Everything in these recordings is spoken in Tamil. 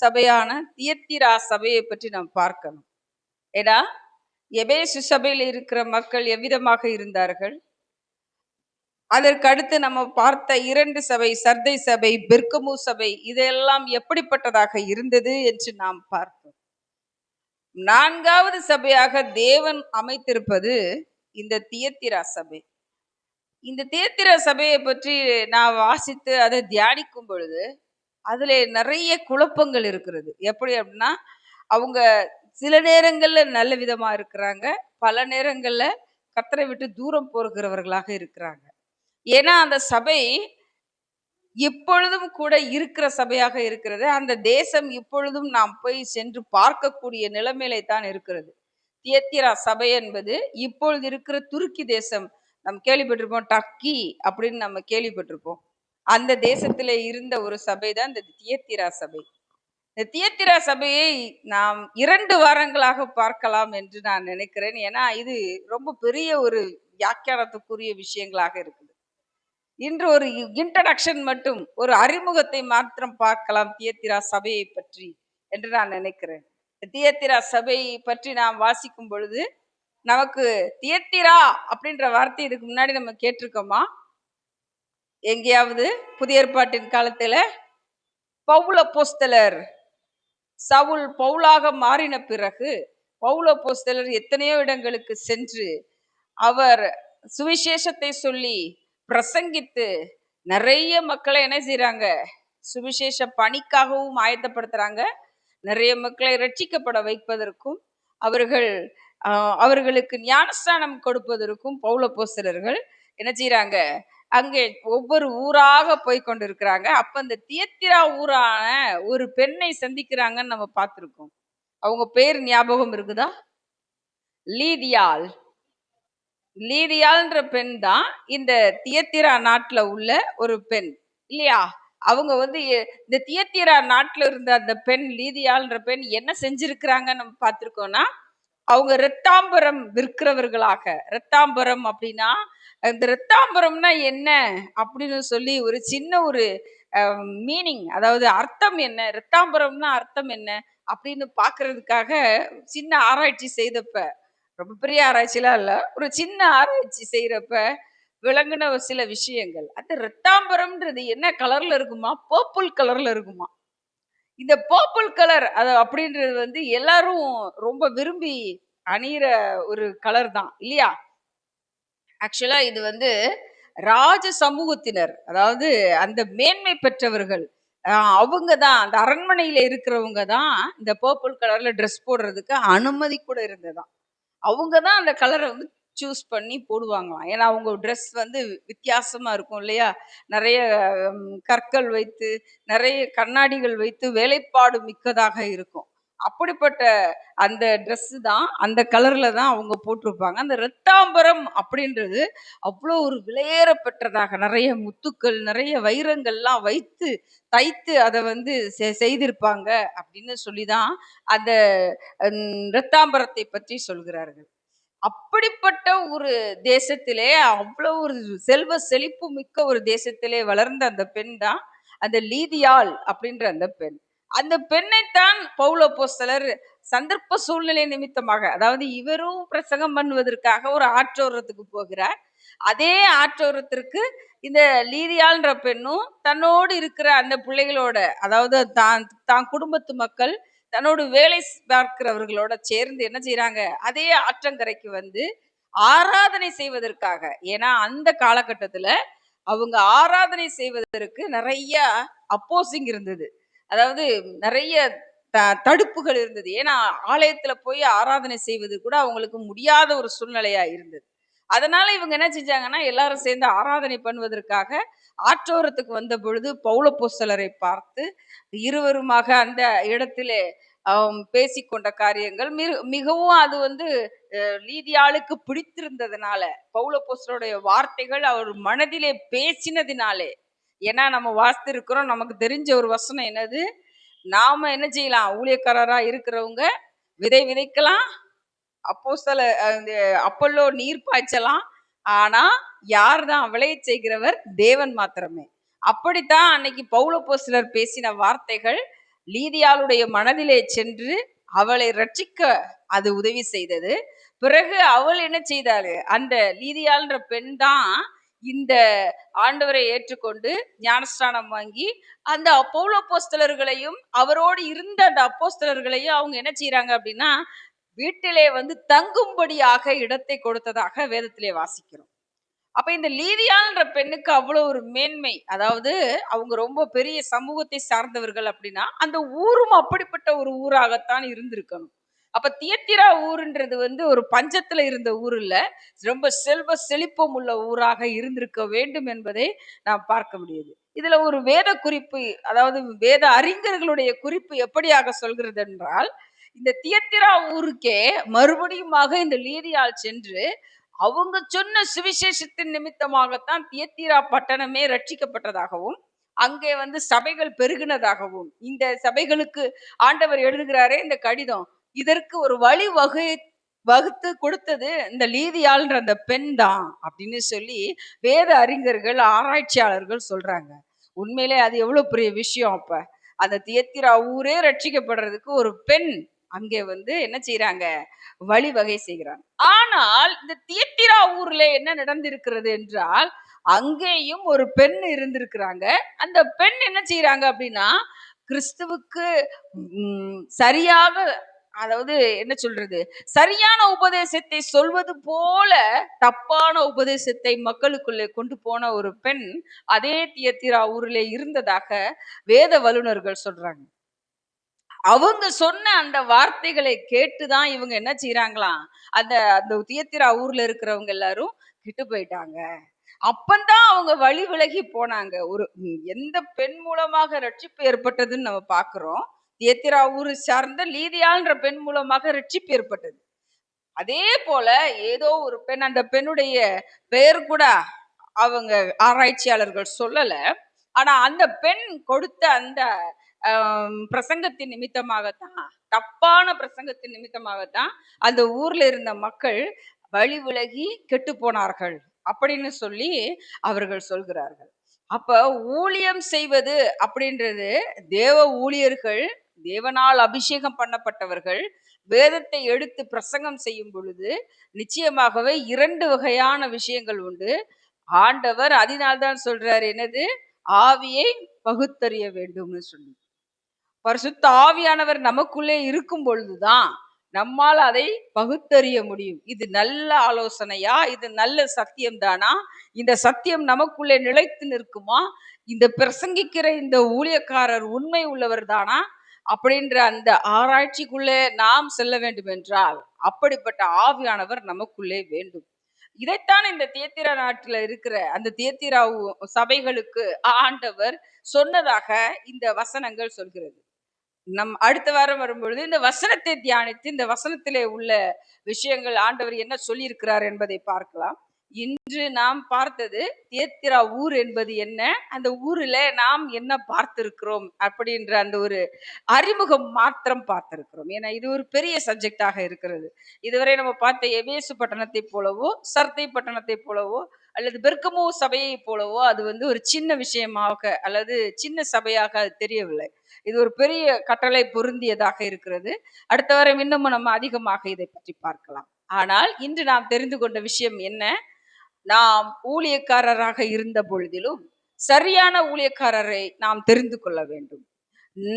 சபையான தியத்திரா சபையை பற்றி நாம் பார்க்கணும். ஏன்னா எபேசு சபையில் இருக்கிற மக்கள் எவ்விதமாக இருந்தார்கள், அதற்கு அடுத்து நம்ம பார்த்த 2 சபை, சர்தை சபை, பெர்கமு சபை, இதெல்லாம் எப்படிப்பட்டதாக இருந்தது என்று நாம் பார்த்தோம். 4வது சபையாக தேவன் அமைத்திருப்பது இந்த தியத்திரா சபை. இந்த தியத்திரா சபையை பற்றி நான் வாசித்து அதை தியானிக்கும் பொழுது அதுல நிறைய குழப்பங்கள் இருக்கிறது. எப்படி அப்படின்னா, அவங்க சில நேரங்கள்ல நல்ல விதமா இருக்கிறாங்க, பல நேரங்கள்ல கர்த்தரை விட்டு தூரம் போகிறவர்களாக இருக்கிறாங்க. ஏன்னா அந்த சபை இப்பொழுதும் கூட இருக்கிற சபையாக இருக்கிறது. அந்த தேசம் இப்பொழுதும் நாம் போய் சென்று பார்க்கக்கூடிய நிலைமையிலே தான் இருக்கிறது. தியத்திரா சபை என்பது இப்பொழுது இருக்கிற துருக்கி தேசம், நம்ம கேள்விப்பட்டிருப்போம், டர்க்கி அப்படின்னு நம்ம கேள்விப்பட்டிருப்போம். அந்த தேசத்திலே இருந்த ஒரு சபை தான் இந்த தியத்திரா சபை. இந்த தியத்திரா சபையை நாம் 2 வாரங்களாக பார்க்கலாம் என்று நான் நினைக்கிறேன். ஏன்னா இது ரொம்ப பெரிய ஒரு வியாக்கியானத்துக்குரிய விஷயங்களாக இருக்குது. இன்று ஒரு இன்ட்ரடக்ஷன் மட்டும், ஒரு அறிமுகத்தை மாத்திரம் பார்க்கலாம் தியத்திரா சபையை பற்றி என்று நான் நினைக்கிறேன். தியத்திரா சபை பற்றி நாம் வாசிக்கும் பொழுது நமக்கு தியத்திரா அப்படின்ற வார்த்தை இதுக்கு முன்னாடி நம்ம கேட்டிருக்கோமா? எங்கேயாவது புதிய ஏற்பாட்டின் காலத்துல பவுல் அப்போஸ்தலர் சவுல் பவுலாக மாறின பிறகு பவுல் அப்போஸ்தலர் எத்தனையோ இடங்களுக்கு சென்று அவர் சுவிசேஷத்தை சொல்லி பிரசங்கித்து நிறைய மக்களை என்ன செய்யறாங்க, சுவிசேஷ பணிக்காகவும் ஆயத்தப்படுத்துறாங்க. நிறைய மக்களை ரட்சிக்கப்பட வைப்பதற்கும் அவர்களுக்கு ஞானஸ்தானம் கொடுப்பதற்கும் பவுல் அப்போஸ்தலர்கள் என்ன செய்யறாங்க, அங்கே ஒவ்வொரு ஊராக போய் கொண்டிருக்கிறாங்க. அப்ப இந்த தியத்திரா ஊரான ஒரு பெண்ணை சந்திக்கிறாங்கன்னு நம்ம பார்த்திருக்கோம். அவங்க பேர் ஞாபகம் இருக்குதா? லீதியாள். லீதியாள்ன்ற பெண் தான் இந்த தியத்திரா நாட்டுல உள்ள ஒரு பெண், இல்லையா? அவங்க இந்த தியத்திரா நாட்டுல இருந்த அந்த பெண் லீதியாள்ன்ற பெண் என்ன செஞ்சிருக்கிறாங்கன்னு நம்ம பார்த்திருக்கோம்னா, அவங்க இரத்தாம்பரம் விற்கிறவர்களாக, இரத்தாம்பரம் அப்படின்னா இந்த இரத்தாம்பரம்னா என்ன அப்படின்னு சொல்லி ஒரு சின்ன ஒரு மீனிங், அதாவது அர்த்தம் என்ன, இரத்தாம்பரம்னா அர்த்தம் என்ன அப்படின்னு பாக்குறதுக்காக சின்ன ஆராய்ச்சி செய்தப்ப, ரொம்ப பெரிய ஆராய்ச்சிலாம் இல்ல, ஒரு சின்ன ஆராய்ச்சி செய்யறப்ப விளங்குன ஒரு சில விஷயங்கள். அந்த இரத்தாம்பரம்ன்றது என்ன கலர்ல இருக்குமா? பர்பிள் கலர்ல இருக்குமா. இந்த பர்பிள் கலர் அது அப்படின்றது எல்லாரும் ரொம்ப விரும்பி அணியிற ஒரு கலர் தான், இல்லையா? ஆக்சுவலா இது ராஜ சமூகத்தினர், அதாவது அந்த மேன்மை பெற்றவர்கள், அவங்க தான், அந்த அரண்மனையில இருக்கிறவங்க தான் இந்த பர்பிள் கலர்ல ட்ரெஸ் போடுறதுக்கு அனுமதி கூட இருந்ததாம். அவங்க தான் அந்த கலரை சூஸ் பண்ணி போடுவாங்களாம். ஏன்னா அவங்க ட்ரெஸ் வித்தியாசமா இருக்கும், இல்லையா? நிறைய கற்கள் வைத்து, நிறைய கண்ணாடிகள் வைத்து வேலைப்பாடு மிக்கதாக இருக்கும். அப்படிப்பட்ட அந்த ட்ரெஸ் தான், அந்த கலர்ல தான் அவங்க போட்டிருப்பாங்க. அந்த இரத்தாம்பரம் அப்படின்றது அவ்வளோ ஒரு விலையேற பெற்றதாக, நிறைய முத்துக்கள், நிறைய வைரங்கள்லாம் வைத்து தைத்து அதை செய்திருப்பாங்க அப்படின்னு சொல்லிதான் அந்த இரத்தாம்பரத்தை பற்றி சொல்கிறார்கள். அப்படிப்பட்ட ஒரு தேசத்திலே, அவ்வளவு ஒரு செல்வ செழிப்பு மிக்க ஒரு தேசத்திலே வளர்ந்த அந்த பெண் தான் அந்த லீதியாள் அப்படின்ற அந்த பெண். அந்த பெண்ணைத்தான் பவுல் அப்போஸ்தலர் சந்தர்ப்ப சூழ்நிலை நிமித்தமாக, அதாவது இவரும் பிரசங்கம் பண்ணுவதற்காக ஒரு ஆற்றோரத்துக்கு போகிறார். அதே ஆற்றோரத்திற்கு இந்த லீதியாள்ன்ற பெண்ணும் தன்னோடு இருக்கிற அந்த பிள்ளைகளோட, அதாவது தான் குடும்பத்து மக்கள், தன்னோடு வேலை பார்க்கிறவர்களோட சேர்ந்து என்ன செய்யறாங்க, அதே ஆற்றங்கரைக்கு ஆராதனை செய்வதற்காக. ஏன்னா அந்த காலகட்டத்துல அவங்க ஆராதனை செய்வதற்கு நிறைய அப்போசிங் இருந்தது, அதாவது நிறைய தடுப்புகள் இருந்தது. ஏன்னா ஆலயத்துல போய் ஆராதனை செய்வது கூட அவங்களுக்கு முடியாத ஒரு சூழ்நிலையா இருந்தது. அதனால இவங்க என்ன செஞ்சாங்கன்னா, எல்லாரும் சேர்ந்து ஆராதனை பண்ணுவதற்காக ஆற்றோரத்துக்கு வந்த பொழுது பவுல் அப்போஸ்தலரை பார்த்து இருவருமாக அந்த இடத்திலே பேசிக்கொண்ட காரியங்கள் மிகவும் அது லீதியாளுக்கு பிடித்திருந்ததுனால, பவுல் அப்போஸ்தலருடைய வார்த்தைகள் அவர் மனதிலே பேசினதினாலே. ஏன்னா நம்ம வாசித்திருக்கிறோம், நமக்கு தெரிஞ்ச ஒரு வசனம் என்னது, நாம என்ன செய்யலாம், ஊழியக்காரரா இருக்கிறவங்க விதை விதைக்கலாம், அப்பல்லோ நீர் பாய்ச்சலாம், ஆனா யார் தான் விளைய செய்கிறவர்? தேவன் மாத்திரமே. அப்படித்தான் அன்னைக்கு பவுல் அப்போஸ்தலர் பேசின வார்த்தைகள் லீதியாளுடைய மனதிலே சென்று அவளை ரட்சிக்க அது உதவி செய்தது. பிறகு அவள் என்ன செய்தாள், அந்த லீதியாள்ன்ற பெண் தான் இந்த ஆண்டவரை ஏற்றுக்கொண்டு ஞானஸ்நானம் வாங்கி அந்த பவுல் அப்போஸ்தலர்களையும் அவரோடு இருந்த அந்த அப்போஸ்தலர்களையும் அவங்க என்ன செய்யறாங்க அப்படின்னா வீட்டிலே வந்து தங்கும்படியாக இடத்தை கொடுத்ததாக வேதத்திலே வாசிக்கிறோம். அப்ப இந்த லீதியான்ற பெண்ணுக்கு அவ்வளவு ஒரு மேன்மை, அதாவது அவங்க ரொம்ப பெரிய சமூகத்தை சார்ந்தவர்கள் அப்படின்னா அந்த ஊரும் அப்படிப்பட்ட ஒரு ஊராகத்தான் இருந்திருக்கணும். அப்ப தியத்திரா ஊருன்றது வந்து ஒரு பஞ்சத்துல இருந்த ஊர் இல்ல, ரொம்ப செல்வ செழிப்பம் உள்ள ஊராக இருந்திருக்க வேண்டும் என்பதை நாம் பார்க்க முடியுது. இதுல ஒரு வேத குறிப்பு, அதாவது வேத அறிஞர்களுடைய குறிப்பு எப்படியாக சொல்கிறது என்றால், இந்த தியத்திரா ஊருக்கே மறுபடியுமாக இந்த லீதியால் சென்று அவங்க சொன்ன சுவிசேஷத்தின் நிமித்தமாகத்தான் தியத்தீரா பட்டணமே ரட்சிக்கப்பட்டதாகவும் அங்கே வந்து சபைகள் பெருகினதாகவும் இந்த சபைகளுக்கு ஆண்டவர் எழுதுகிறாரே இந்த கடிதம், இதற்கு ஒரு வழி வகுத்து கொடுத்தது இந்த லீதியாள்ன்ற அந்த பெண் தான் அப்படின்னு சொல்லி வேத அறிஞர்கள் ஆராய்ச்சியாளர்கள் சொல்றாங்க. உண்மையிலே அது எவ்வளவு பெரிய விஷயம். அப்ப அந்த தியத்திரா ஊரே ரட்சிக்கப்படுறதுக்கு ஒரு பெண் அங்கே வந்து என்ன செய்யறாங்க, வழிவகை செய்கிறாங்க. ஆனால் இந்த தியத்திரா ஊர்ல என்ன நடந்திருக்கிறது என்றால் அங்கேயும் ஒரு பெண் இருந்திருக்கிறாங்க. அந்த பெண் என்ன செய்யறாங்க அப்படின்னா கிறிஸ்துவுக்கு சரியாக, அதாவது என்ன சொல்றது, சரியான உபதேசத்தை சொல்வது போல தப்பான உபதேசத்தை மக்களுக்குள்ளே கொண்டு போன ஒரு பெண் அதே தியத்திரா ஊரிலே இருந்ததாக வேத வல்லுநர்கள் சொல்றாங்க. அவங்க சொன்ன அந்த வார்த்தைகளை கேட்டுதான் இவங்க என்ன செய்யறாங்களாம், அந்த அந்த தியத்திரா ஊர்ல இருக்கிறவங்க எல்லாரும் கிட்டு போயிட்டாங்க. அப்பந்தான் அவங்க வழி விலகி போனாங்க. ஒரு எந்த பெண் மூலமாக ரட்சிப்பு ஏற்பட்டதுன்னு நம்ம பாக்குறோம். தியத்திரா ஊரை சார்ந்த லீதியான்ற பெண் மூலமாக ரட்சிப்பு ஏற்பட்டது. அதே போல ஏதோ ஒரு பெண், அந்த பெண்ணுடைய பெயர் கூட அவங்க ஆராய்ச்சியாளர்கள் சொல்லல. ஆனா அந்த பெண் கொடுத்த அந்த பிரசங்கத்தின் நிமித்தமாகத்தான், தப்பான பிரசங்கத்தின் நிமித்தமாகத்தான் அந்த ஊர்ல இருந்த மக்கள் வழி விலகி கெட்டு போனார்கள் அப்படின்னு சொல்லி அவர்கள் சொல்கிறார்கள். அப்ப ஊழியம் செய்வது அப்படின்றது தேவ ஊழியர்கள், தேவனால் அபிஷேகம் பண்ணப்பட்டவர்கள் வேதத்தை எடுத்து பிரசங்கம் செய்யும் பொழுது நிச்சயமாகவே இரண்டு வகையான விஷயங்கள் உண்டு. ஆண்டவர் அதனால்தான் சொல்றாரு, என்னது, ஆவியை பகுத்தறிய வேண்டும்னு சொல்லி. பரிசுத்த ஆவியானவர் நமக்குள்ளே இருக்கும் பொழுதுதான் நம்மால் அதை பகுத்தறிய முடியும். இது நல்ல ஆலோசனையா, இது நல்ல சத்தியம் தானா, இந்த சத்தியம் நமக்குள்ளே நிலைத்து நிற்குமா, இந்த பிரசங்கிக்கிற இந்த ஊழியக்காரர் உண்மை உள்ளவர் தானா அப்படின்ற அந்த ஆராய்ச்சிக்குள்ளே நாம் செல்ல வேண்டும் என்றால் அப்படிப்பட்ட ஆவியானவர் நமக்குள்ளே வேண்டும். இதைத்தான் இந்த தியத்திரா நாட்டில் இருக்கிற அந்த தியத்திரா சபைகளுக்கு ஆண்டவர் சொன்னதாக இந்த வசனங்கள் சொல்கிறது. நம் அடுத்த வாரம் வரும்பொழுது இந்த வசனத்தை தியானித்து இந்த வசனத்திலே உள்ள விஷயங்கள் ஆண்டவர் என்ன சொல்லியிருக்கிறார் என்பதை பார்க்கலாம். இன்று நாம் பார்த்தது தியத்திரா ஊர் என்பது என்ன, அந்த ஊரில் நாம் என்ன பார்த்திருக்கிறோம் அப்படின்ற அந்த ஒரு அறிமுகம் மாத்திரம் பார்த்திருக்கிறோம். ஏன்னா இது ஒரு பெரிய சப்ஜெக்டாக இருக்கிறது. இதுவரை நம்ம பார்த்த எபேசு பட்டணத்தை போலவோ சர்தை பட்டணத்தை போலவோ அல்லது பெர்கமோ சபையை போலவோ அது வந்து ஒரு சின்ன விஷயமாக அல்லது சின்ன சபையாக அது தெரியவில்லை. இது ஒரு பெரிய கட்டளை பொருந்தியதாக இருக்கிறது. அடுத்த வாரம் இன்னமும் நம்ம அதிகமாக இதை பற்றி பார்க்கலாம். ஆனால் இன்று நாம் தெரிந்து கொண்ட விஷயம் என்ன, நாம் ஊழியக்காரராக இருந்த பொழுதிலும் சரியான ஊழியக்காரரை நாம் தெரிந்து கொள்ள வேண்டும்.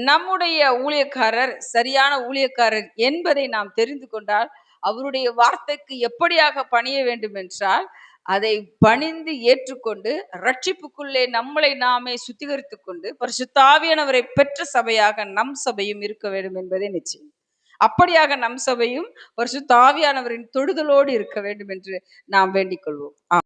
நம்முடைய ஊழியக்காரர் சரியான ஊழியக்காரர் என்பதை நாம் தெரிந்து கொண்டால் அவருடைய வார்த்தைக்கு எப்படியாக பணிய வேண்டும் என்றால் அதை பணிந்து ஏற்றுக்கொண்டு ரட்சிப்புக்குள்ளே நம்மளை நாமே சுத்திகரித்துக் கொண்டு பரிசுத்த ஆவியானவரை பெற்ற சபையாக நம் சபையும் இருக்க வேண்டும் என்பதே நிச்சயம். அப்படியாக நம் சபையும் பரிசுத்த ஆவியானவரின் தொடுதலோடு இருக்க வேண்டும் என்று நாம் வேண்டிக் கொள்வோம்.